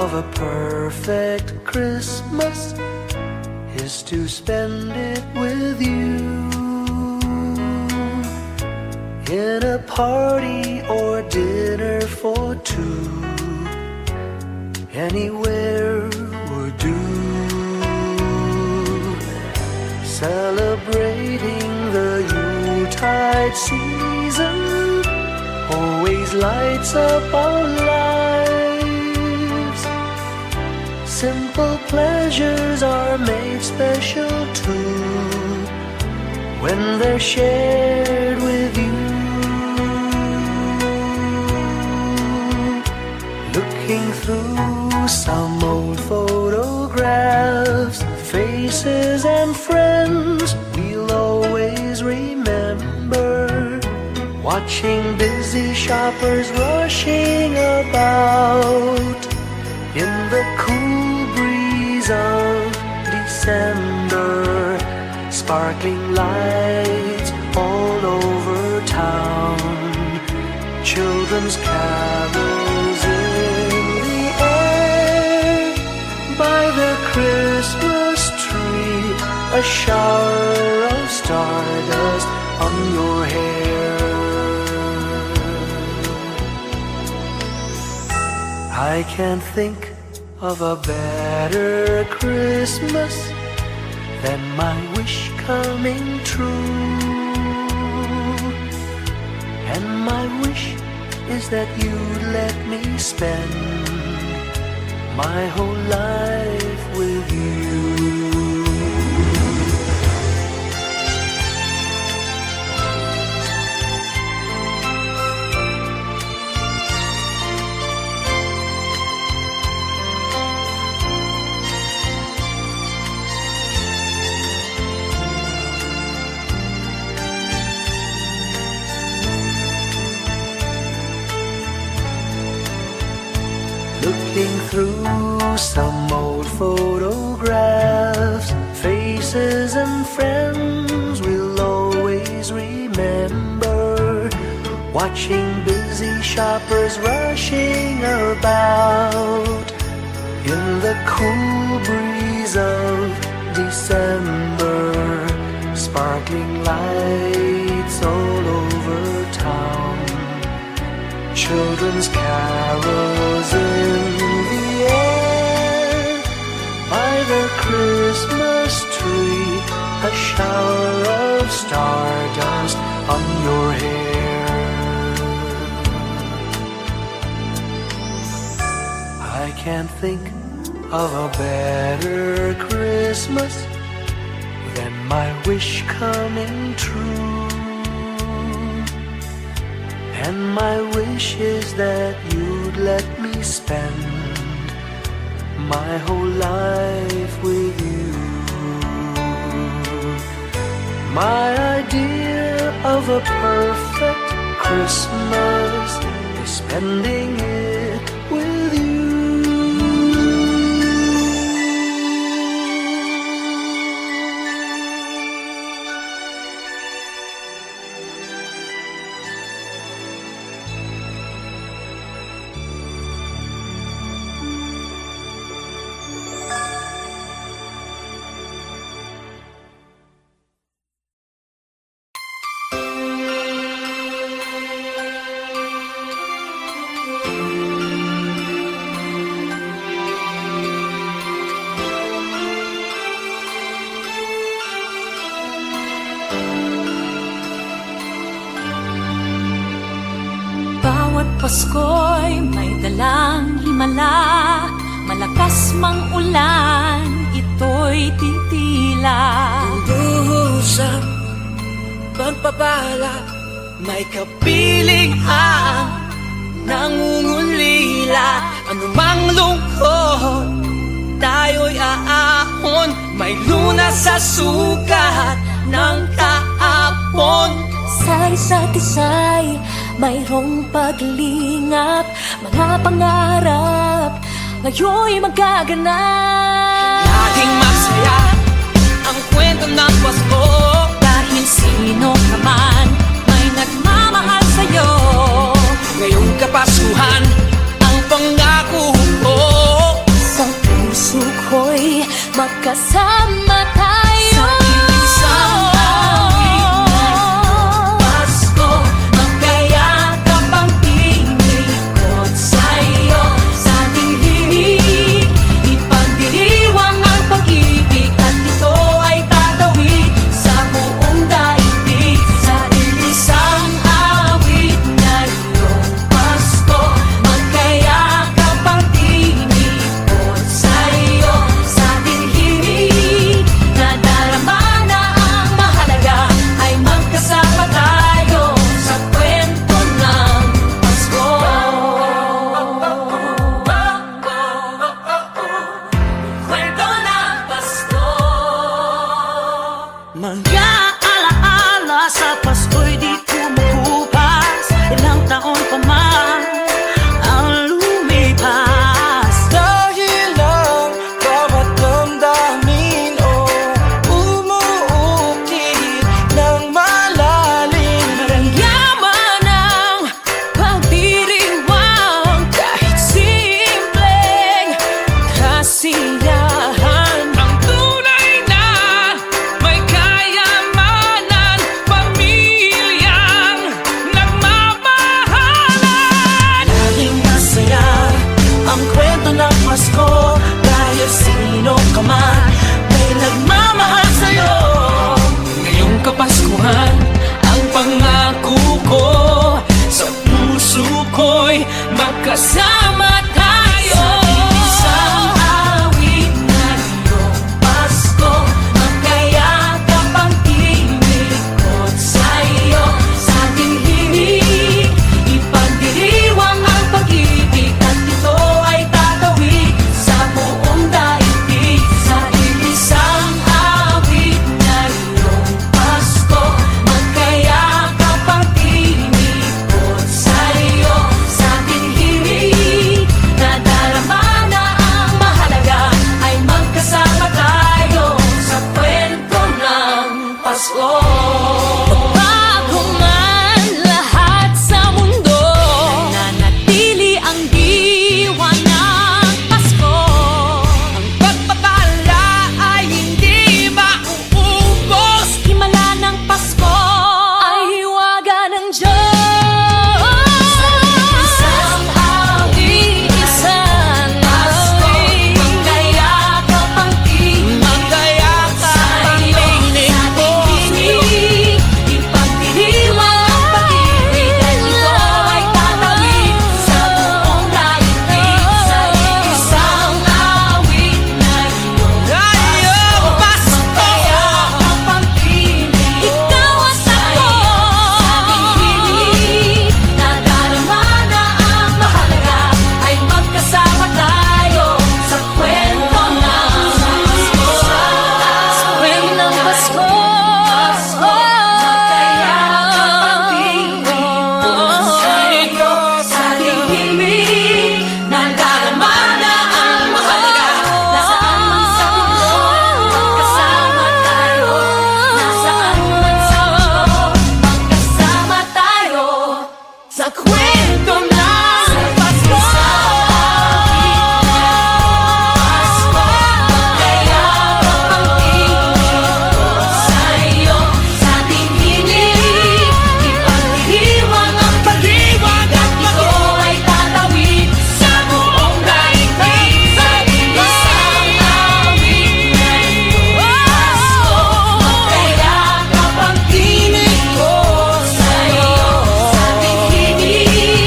of a perfect Christmas is to spend it with you, in a party or dinner for two. Anywhere would do. Celebrating the Yuletide season always lights up our lives. Simple pleasures are made special too when they're shared with you. Looking through some old photographs, faces and friends we'll always remember. Watching busy shoppers rushing about in the cool breeze of December. Sparkling lights all over town, children's carols in the air. By the Christmas tree, a shower of stardust on your hair. I can't think of a better Christmas than my wish coming true. And my wish is that you'd let me spend my whole life with you. Looking through some old photographs, faces and friends we'll always remember. Watching busy shoppers rushing about in the cool breeze of December. Sparkling lights all over town, children's carols in the air. By the Christmas tree, a shower of stardust on your hair. I can't think of a better Christmas than my wish coming true. And my wish is that you'd let me spend my whole life with you. My idea of a perfect Christmas is spending it with you. Bawat Pasko'y may dalang himala, malakas mang ulan, ito'y titila. Duhusap, pagpapala, may kapiling ang nangungulila. Anumang lungkot, tayo'y aahon, may lunas sa sukat ng kahapon. Sa isa't isa'y mayroong paglingap, mga pangarap ngayon'y magaganap. Laging masaya ang kwento ng Pasko, Dahil sino ka man may nagmamahal sa'yo. ngayong kapasuhan ang pangako ko. magkasama tayo. Sa isang awit ngayong Pasko, magkayakap ang tingikot sa'yo. Sa ating himig, ipagdiriwang ang pag-ibig, at ito ay tatawid sa buong daigdig. Sa isang awit ngayong Pasko, magkayakap ang tingikot sa'yo. Sa ating himig, nadarama na ang mahalaga, ay magkasama tayo sa kwento ng Pasko. Kwento ng Pasko. Mga alaala sa Pasko'y di kumukupas. Ilang taon pa man ang lumipas. Dahil ang bawat damdamin umuukit ng malalim. Yaman ang pagdiriwang, kahit simpleng kasiyahan. Ang tunay na may kayamanan, pamilyang nagmamahalan. Laging masaya ang kwento ng Pasko. Dahil sino ka man may nagmamahal sa'yo. Ngayong Kapaskuhan, ang pangako ko sa puso ko'y magkasama tayo. Isang awit ngayong Pasko, magkayakap ang tingikot sa'yo. Sa ating himig, ipagdiriwang ang pag-ibig, at ito ay tatawid sa buong daigdig. Sa isang awit ngayong Pasko, magkayakap ang tingikot sa'yo. Sa ating himig, nadarama na ang mahalaga, ay magkasama tayo sa kwento ng Pasko. Bago man lahat sa mundo, nananatili ang diwa ng Pasko. Ang pagpapala ay hindi mauubos. Himala ng Pasko ay hiwaga ng Diyos. Isang awit, isang awit, magkayakap ang tingin, magkayakap ang tingin ko. Ipagdiriwang ang pag-ibig, at ito ay tatawid sa buong daigdig. Sa isang awit ngayong Pasko, magkayakap ang tingin, ikaw at ako. Sa ating himig, nadarama na ang mahalaga, ay magkasama tayo sa kwento ng Pasko. Sa kwento ng Pasko, magkayakap ang tingin sa'yo. Sa ating himig, nadarama na ang mahalaga, nasaan man sa mundo, magkasama tayo. Nasaan man sa mundo, magkasama tayo sa kwento ng Pasko. Magkayakap ang tingin sa'yo. Sa ating himig, ipagdiriwang ang pag-ibig, at ito ay tatawid sa buong daigdig. Sa isang awit ngayong Pasko, magkayakap ang tingin ko sa'yo. Sa ating himig,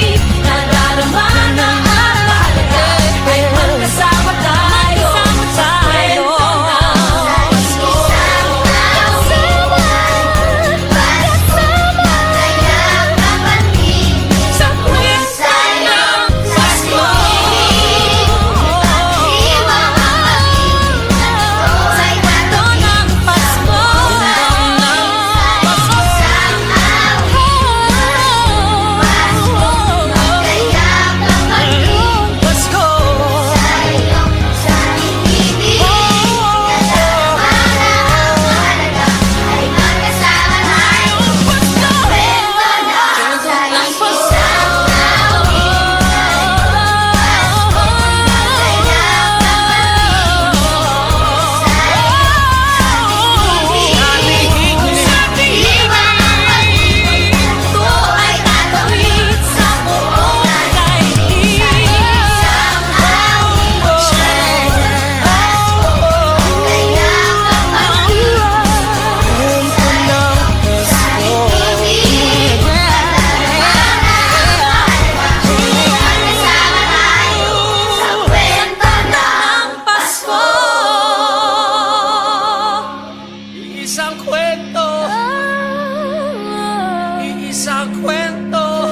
sa kwento.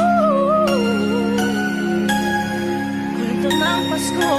Kwento ng Pasko.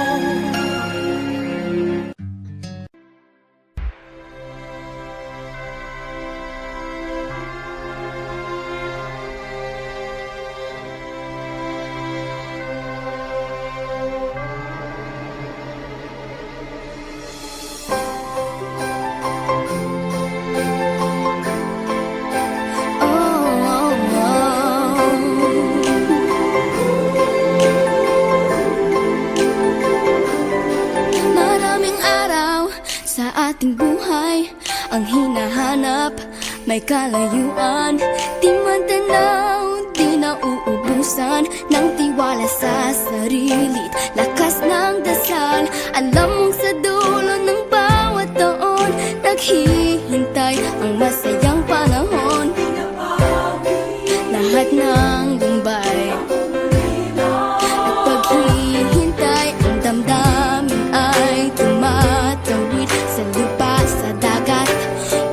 Maraming araw sa ating buhay ang hinahanap, may kalayuan, di matanaw, di nauubusan ng tiwala sa sarili't lakas ng dasal. Alam mong sa dulo ng bawat taon naghihintay ang masayang panahon. Lahat ng lumbay at paghihintay, ang damdamin ay tumatawid sa lupa, sa dagat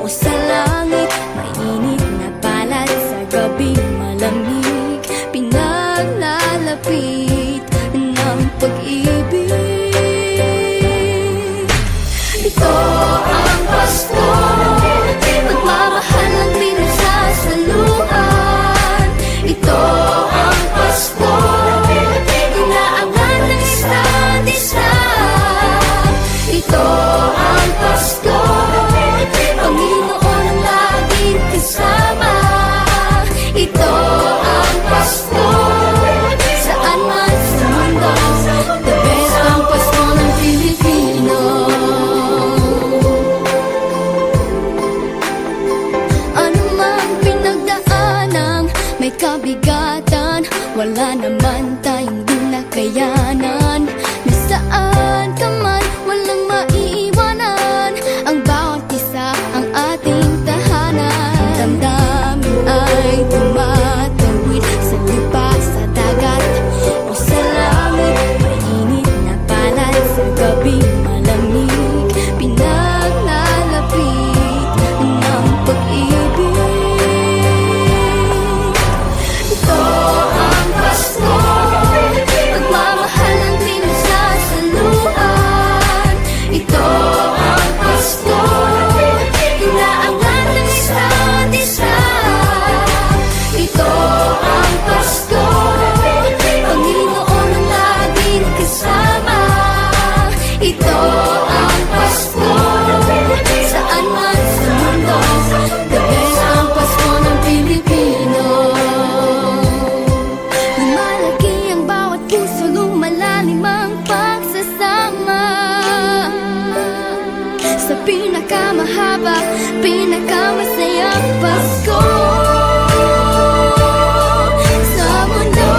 o sa langit. Mainit na balat sa gabing malamig, pinaglalapit ng pag-ibig. Ito ang Pasko, pagmamahal ang pinagsasaluhan. Ito ang Pasko, inaangan ng isa't isa. Ito ang Pasko, Panginoon ang laging kasama. Ito ang Pasko, saan man sa mundo, the best ang Pasko ng Pilipino. Ano mang pinagdaanang may kabigatan, wala naman tayong di nakayanan. Nasaan ka man, walang maiiwanan, ang bawat isa ang ating tahanan. Damdamin ay tumatawid sa lupa, sa dagat o sa langit. Mainit na balat sa gabing malamig, pinaglalapit ng pag-ibig. Ito ang Pasko, pagmamahal ang pinagsasaluhan. Ito ang Pasko, inaangan ng isa't isa. Ito ang Pasko, Panginoon ang laging kasama. Ito ang Pasko, saan man sa mundo, the best ang Pasko ng Pilipino. Lumalaki ang bawat puso, lumalalim ang pagsasama. Sa pinakamahaba, pinakamasayang Pasko sa mundo.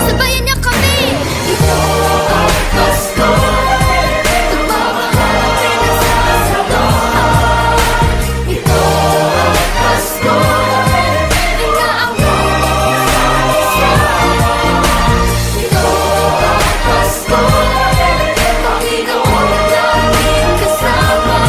Sabayan niyo kami! Ito ang Pasko, pagmamahal ang pinagsasaluhan. Ito ang Pasko, inaangan ng isa't isa. Ito ang Pasko, Panginoon ang laging kasama.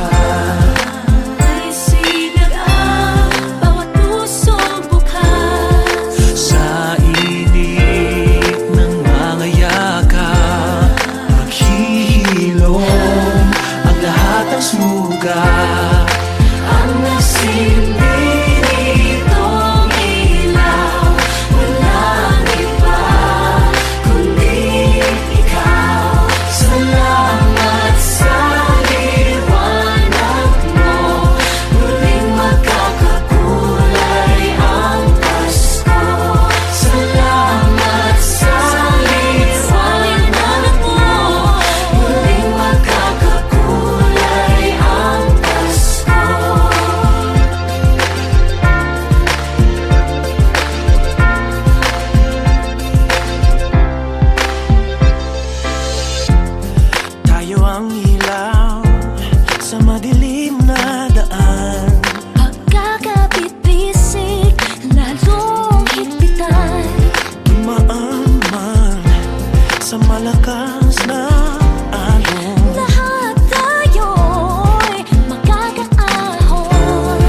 likha. May sinag ang bawat pusong bukas. Sa init ng mga yakap, maghihilom ang lahat ng sugat. Ang nasimbi nitong ilaw, walang iba kundi ikaw. Salamat sa liwanag mo, muling magkakakulay ang Pasko. Salamat sa liwanag mo, muling magkakakulay ang Pasko. Tayo ang ilaw sa madilim na daan. Pagkakabit-bisig, lalong higpitan. Dumaan man sa malakas na alon. Lahat tayo'y magkakaahon.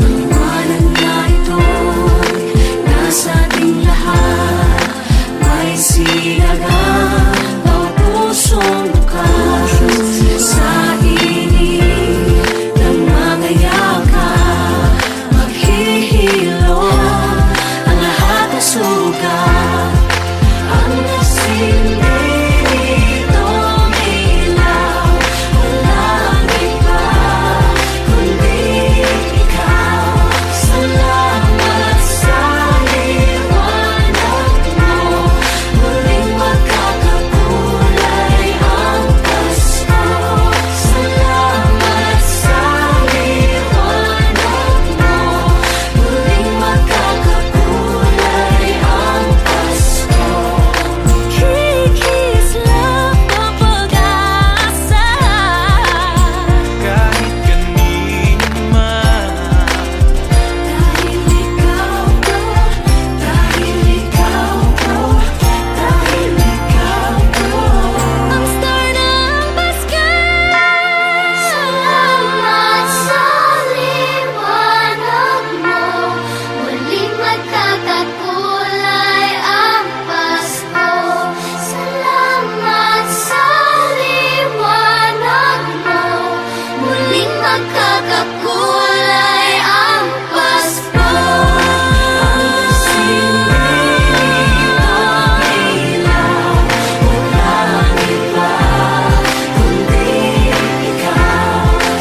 Liwanag na ito'y nasa ating lahat. May sinagang bawat pusong bukas. Sa init ng mga yakap, maghihilom ang lahat ng sugat. Ang nasimbi nitong ilaw, walang iba kundi ikaw. Salamat sa liwanag mo, muling magkakakulay ang Pasko. Salamat sa liwanag mo, muling magkakakulay ang Pasko. Kikislang ang pag-asa. Kahit kanino man, Dahil ikaw ko, dahil ikaw ko, dahil ikaw ko, ang star ng Pasko. Salamat sa liwanag mo, muling magkakakulay ang Pasko. Salamat sa liwanag mo, muling magkakakulay ang Pasko.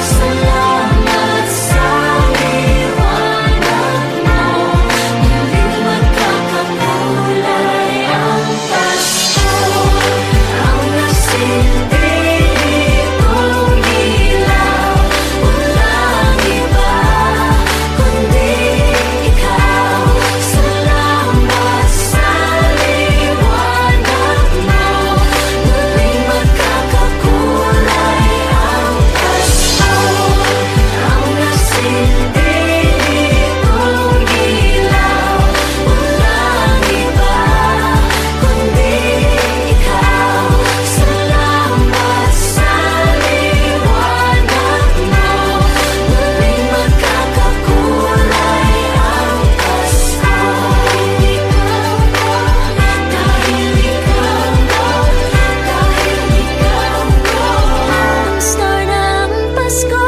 Salamat sa liwanag mo, muling magkakakulay ang Pasko. Ang nasimbi nitong ilaw, walang iba kundi ikaw. Salamat sa liwanag mo, muling magkakakulay ang Pasko. Ang nasimbi nitong ilaw, walang iba kundi ikaw. Salamat sa liwanag mo, muling magkakakulay ang Pasko. Dahil ikaw ko, dahil ikaw ko, ang star ng Pasko.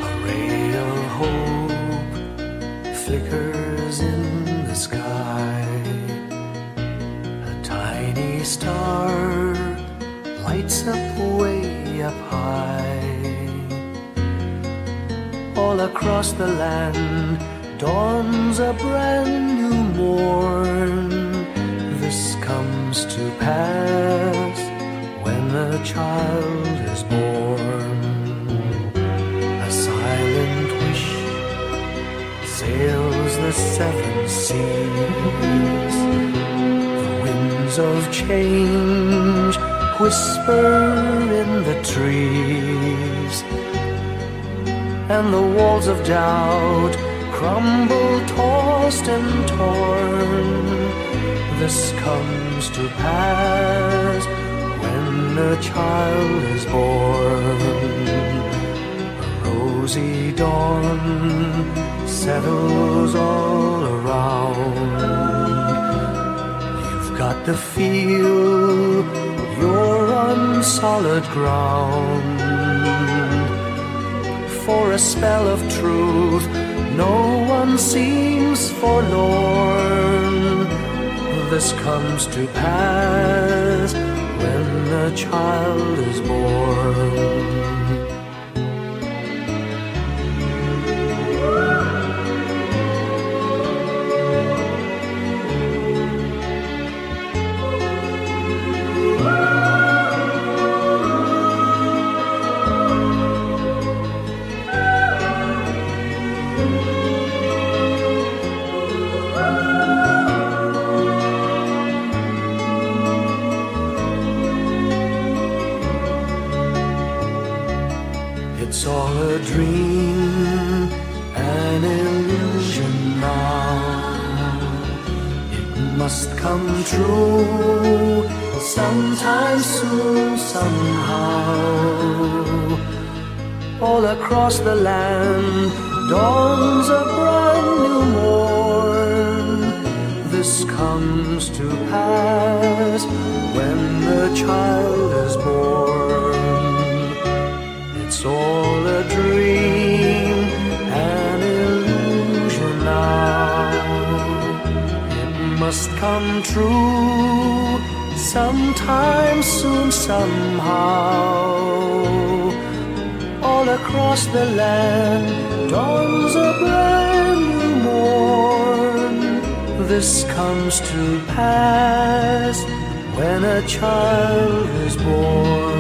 A ray of hope flickers in the sky. A tiny star lights up way up high. All across the land dawns a brand new morn. This comes to pass when a child is born. A silent wish sails the seven seas. The winds of change whisper in the trees, and the walls of doubt crumble, tossed and torn. This comes to pass when a child is born. A rosy dawn settles all around. You've got to feel you're on solid ground. For a spell of truth, no one seems forlorn. This comes to pass when a child is born. It's all a dream, an illusion now. It must come true sometime soon, somehow. All across the land dawns a brand new morn. This comes to pass when the child is born. It's all a dream, an illusion now. It must come true sometime soon, somehow. All across the land dawns a brand new morn. This comes to pass when a child is born.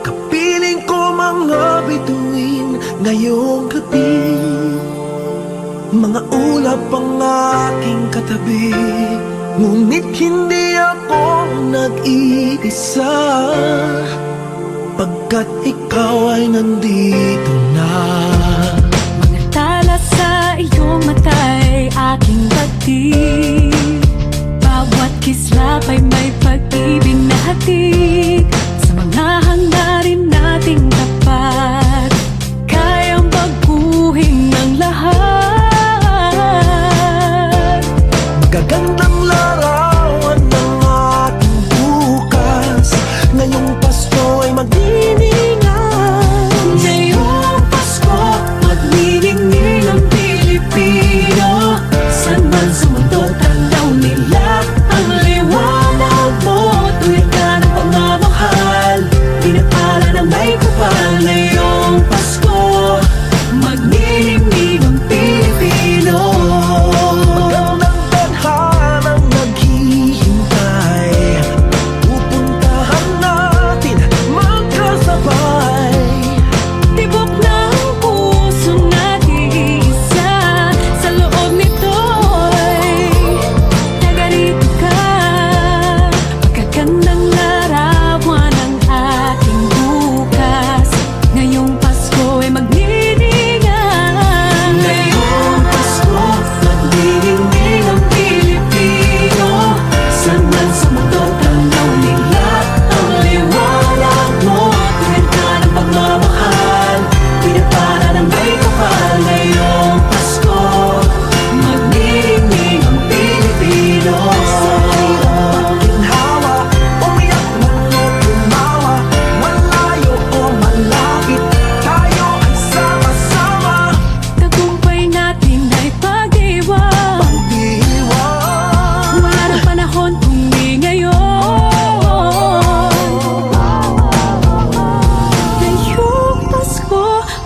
Kapiling ko mga bituin ngayong gabi. Mga ulap ang aking katabi, ngunit hindi ako nag-iisa, pagkat ikaw ay nandito na. Mga tala sa iyong mata'y aking pagtig. Bawat kislap ay may pag-ibig na hatid. Sa mga hangarin nating tapat, kayang baguhin ng lahat. Gagandang larawan ng ating bukas, ngayong Pasko ay magdiningan. Ngayong Pasko, magniningning ang Pilipino. San man sa mundo, tanaw nila ang liwanag mo. Tuwid ka ng pagmamahal, pinag-ala ng may kapal.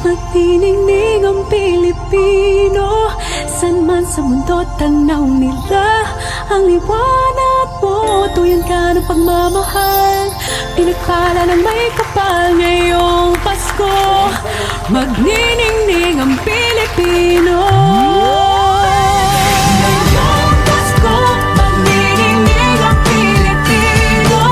magniningning ang Pilipino. San man sa mundo tanaw nila ang liwanag mo. Tuyan ka ng pagmamahal, pinagpala ng may kapal ngayong Pasko. Magniningning ang Pilipino. Ngayong Pasko, magniningning ang Pilipino.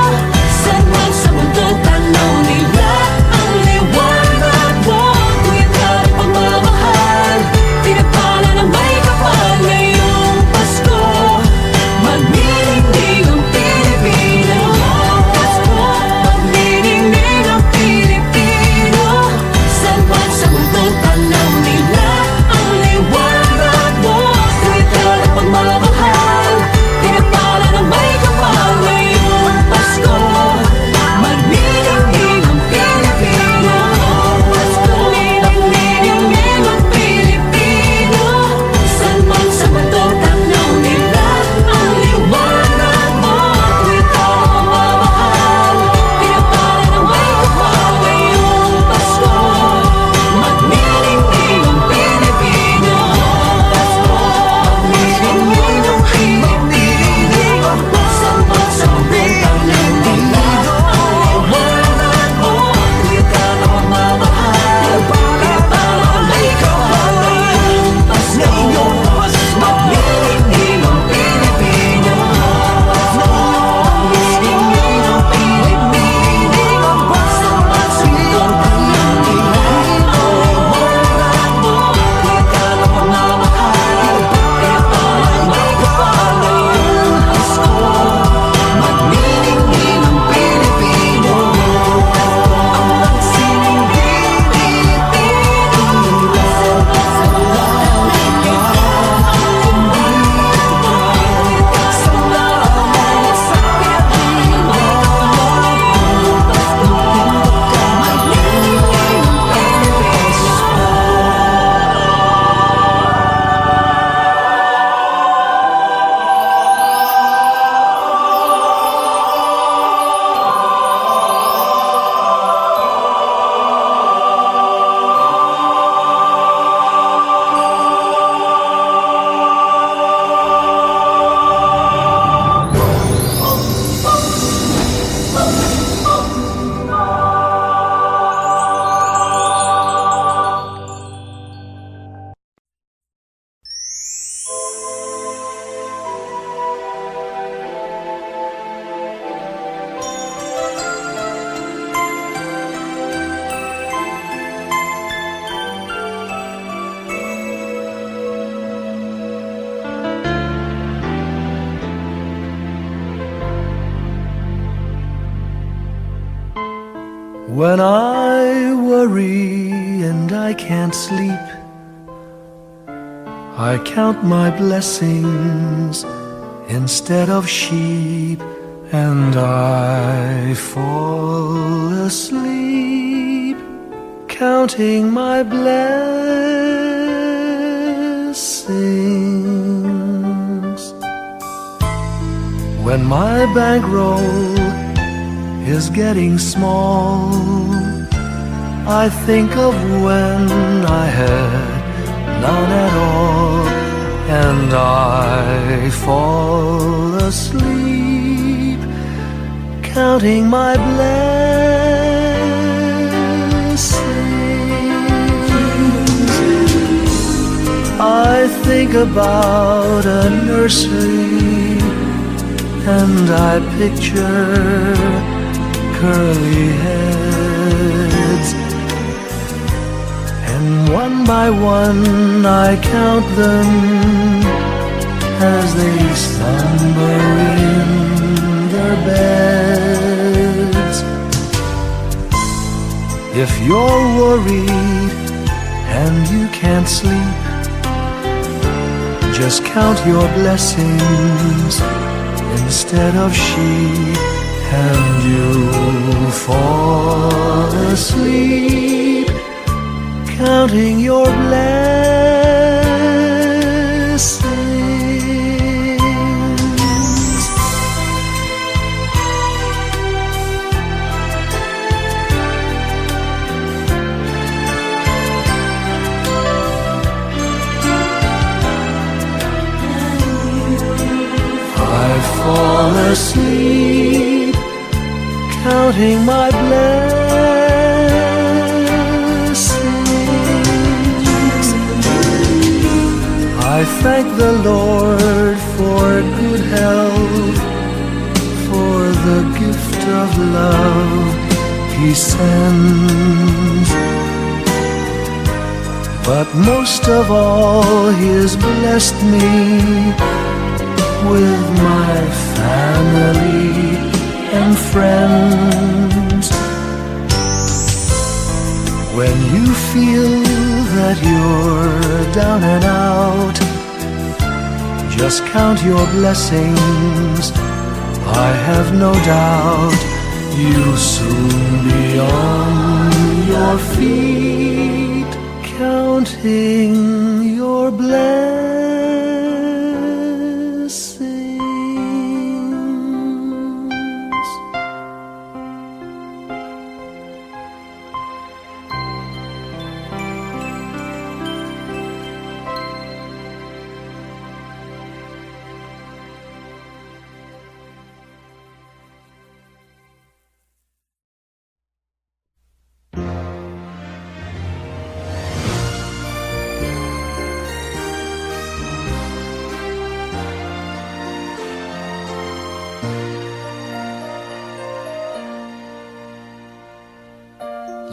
San man sa mundo tanaw nila ang liwanag mo. Tuyan ka ng pagmamahal, pinagpala ng may kapal ngayong Pasko. Magniningning ang Pilipino. Pasko, magniningning ang Pilipino. San man sa mundo tanaw nila ang liwanag mo. Tuyan ka ng pagmamahal, pinagpala ng may kapal ngayong Pasko. Magniningning ang Pilipino. Pasko, magniningning ang Pilipino. San man sa mundo tanaw nila ang liwanag mo. Tuyan ka ng pagmamahal, pinagpala ng may kapal ngayong Pasko. Magniningning ang Pilipino. Pasko, magniningning ang Pilipino. San man sa mundo tanaw nila ang liwanag mo. Tuyan ka ng pagmamahal, pinagpala ng may kapal ngayong Pasko. Magniningning ang Pilipino. Magniningning ang Pilipino. San man sa mundo tanaw nila ang liwanag mo. Tuyan ka ng pagmamahal, pinagpala ng may kapal ngayong Pasko. Magniningning ang Pilipino. Ang magsining Pilipino. San man sa mundo tanaw nila ang liwanag mo. Sa lahat sa Pilipino. Ngayong Pasko, magniningning ang Pilipino. When I worry and I can't sleep, I count my blessings instead of sheep, and I fall asleep counting my blessings. When my bankroll is getting small, I think of when I had none at all, and I fall asleep counting my blessings. I think about a nursery, and I picture curly heads, and one by one I count them as they slumber in their beds. If you're worried and you can't sleep, just count your blessings instead of sheep, and you'll fall asleep counting your blessings. fall asleep, counting my blessings. I thank the Lord for good health, for the gift of love He sends. But most of all, He has blessed me with my family and friends. When you feel that you're down and out, just count your blessings. I have no doubt you'll soon be on your feet, counting your blessings.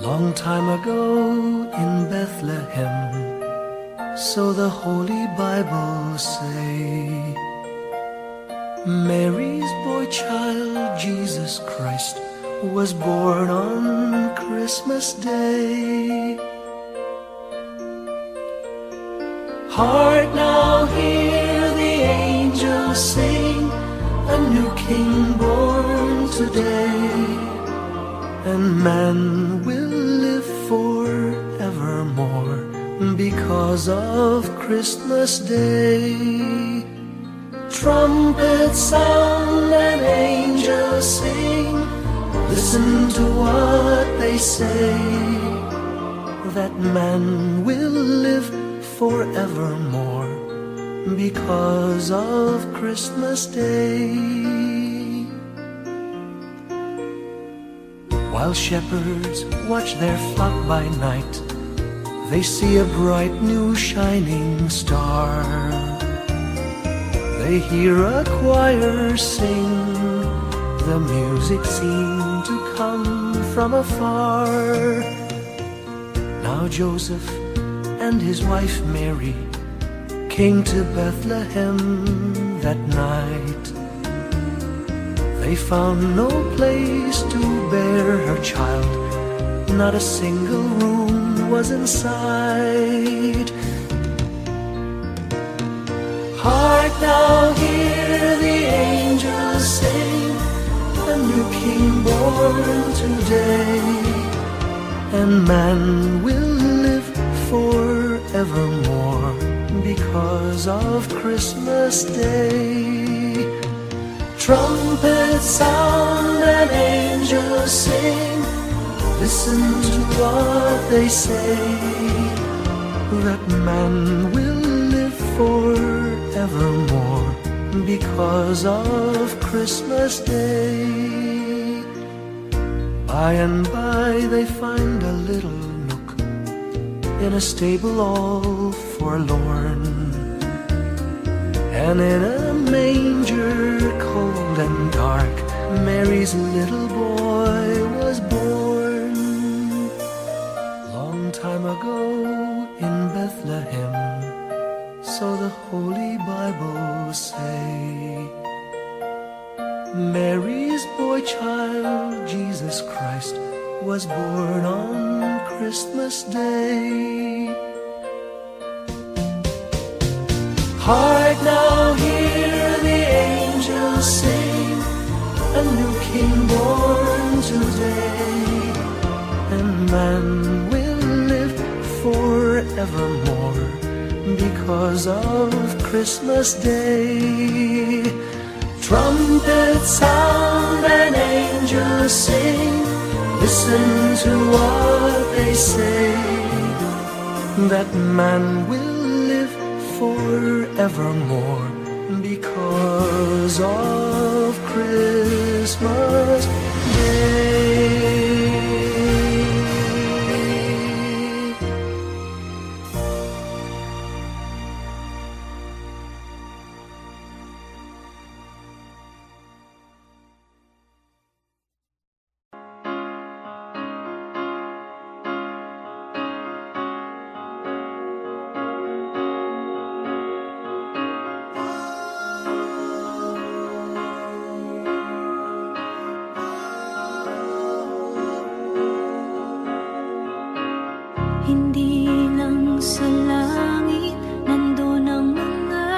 Long time ago in Bethlehem, so the Holy Bible say, Mary's boy child, Jesus Christ, was born on Christmas Day. Hark now, hear the angels sing, a new King born today, and man will live forevermore because of Christmas Day. Trumpets sound and angels sing, listen to what they say, that man will live forevermore because of Christmas Day. While shepherds watch their flock by night, they see a bright new shining star. They hear a choir sing, the music seemed to come from afar. Now Joseph and his wife Mary came to Bethlehem that night. They found no place to bear her child, not a single room was in sight. Hark now, hear the angels sing, a new King born today, and man will live forevermore because of Christmas Day. Trumpets sound and angels sing, listen to what they say, that man will live forevermore because of Christmas Day. By and by they find a little nook in a stable all forlorn, and in a manger cold and dark, Mary's little boy was born. Long time ago in Bethlehem, so the Holy Bible say, Mary's boy child, Jesus Christ, was born on Christmas Day. Hark now, hear the angels sing, a new King born today, and man will live forevermore because of Christmas Day. Trumpets sound and angels sing, listen to what they say, that man will live forevermore because of Christmas Day. Hindi lang sa langit nandun ang mga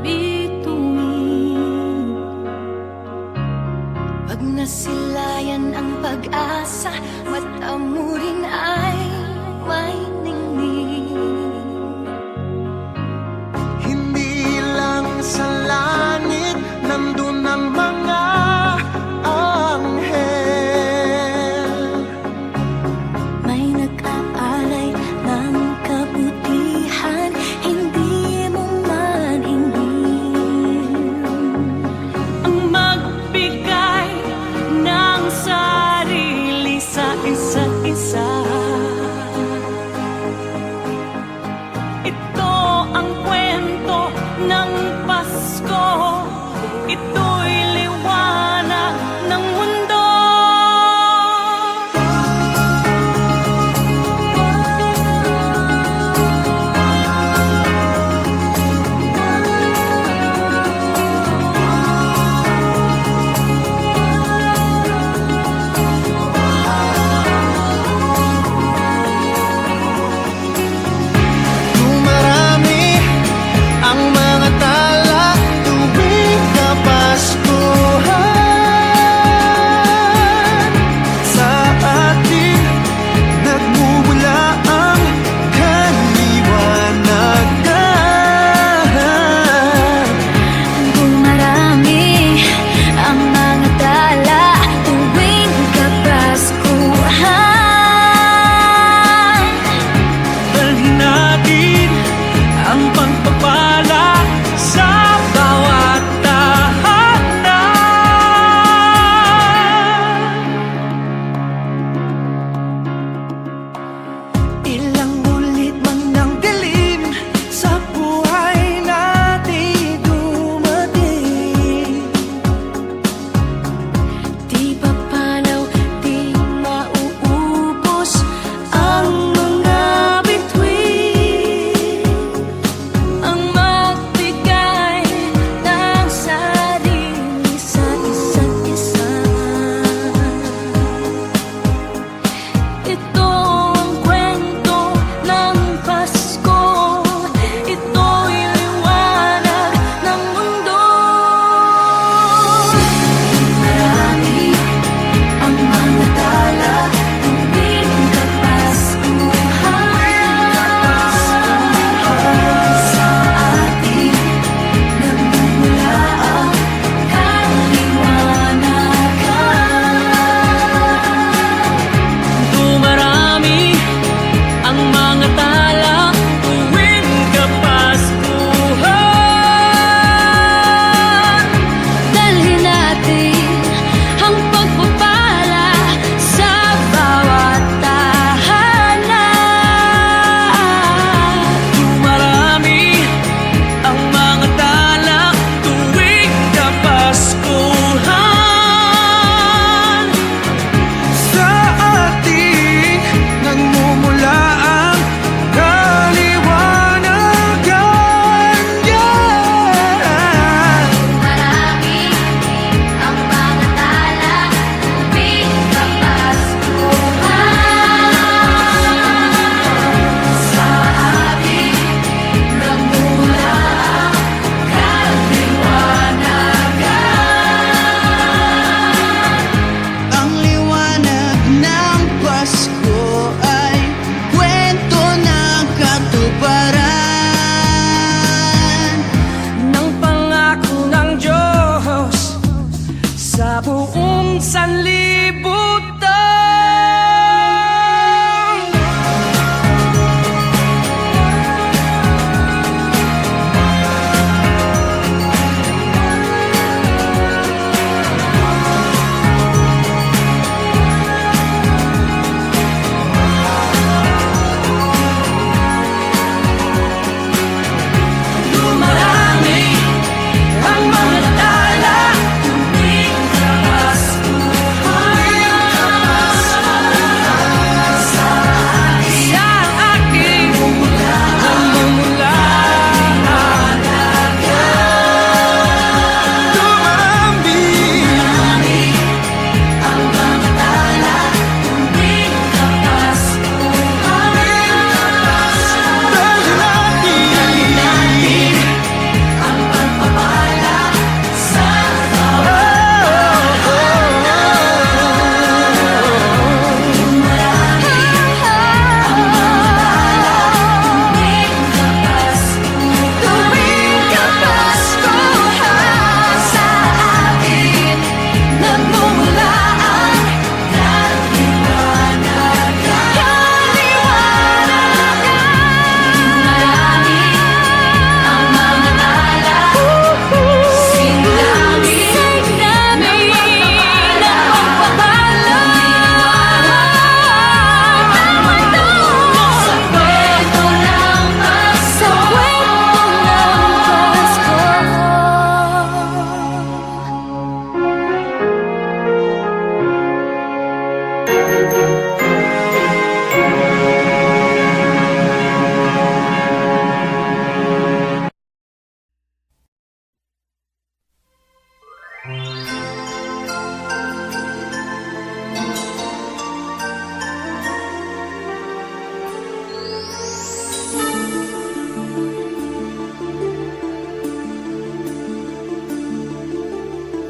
bituin. Pag nasilayan ang pag-asa, mata mo rin ay may ningning. Hindi lang sa langit nandun ang mga anghel. May nag-aalay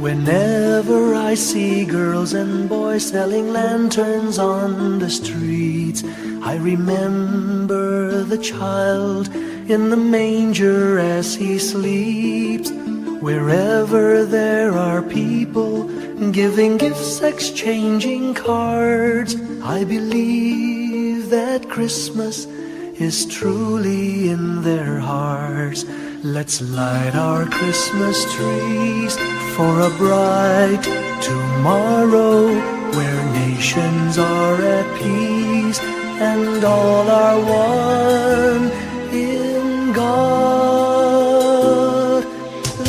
Whenever I see girls and boys selling lanterns on the streets, I remember the child in the manger as he sleeps. Wherever there are people giving gifts, exchanging cards, I believe that Christmas is truly in their hearts. Let's light our Christmas trees for a bright tomorrow, where nations are at peace and all are one in God.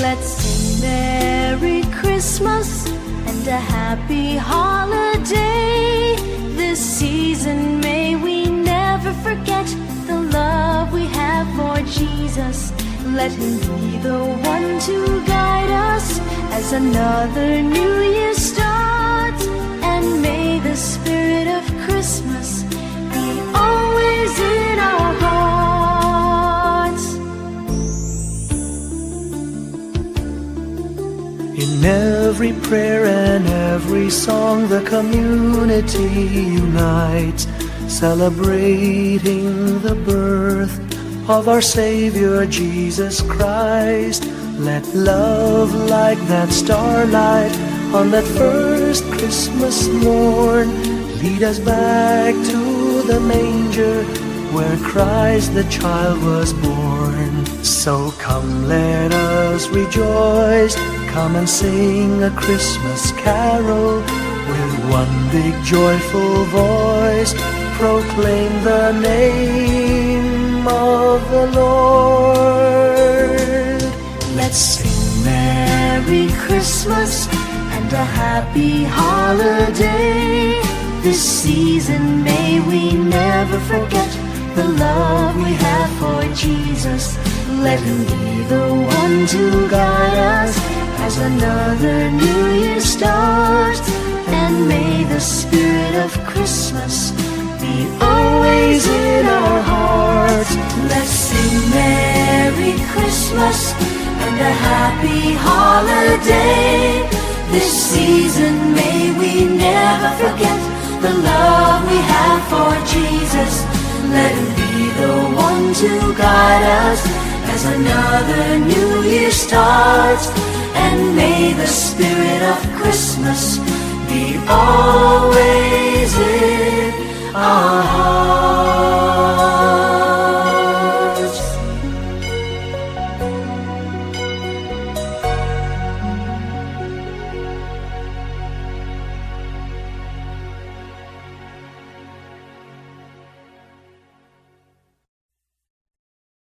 Let's sing Merry Christmas and a happy holiday. This season may we never forget the love we have for Jesus. Let him be the one to guide us as another new year starts. And may the spirit of Christmas be always in our hearts. In every prayer and every song, the community unites, celebrating the birth of our Savior Jesus Christ. Let love like that starlight on that first Christmas morn lead us back to the manger where Christ the child was born. So come, let us rejoice, come and sing a Christmas carol with one big joyful voice, proclaim the name of the Lord. Let's sing Merry Christmas and a happy holiday. This season may we never forget the love we have for Jesus. Let him be the one to guide us as another new year starts. And may the spirit of Christmas be always in our hearts. Let's sing Merry Christmas and a happy holiday. This season may we never forget the love we have for Jesus. Let him be the one to guide us as another new year starts. And may the spirit of Christmas be always in our hearts.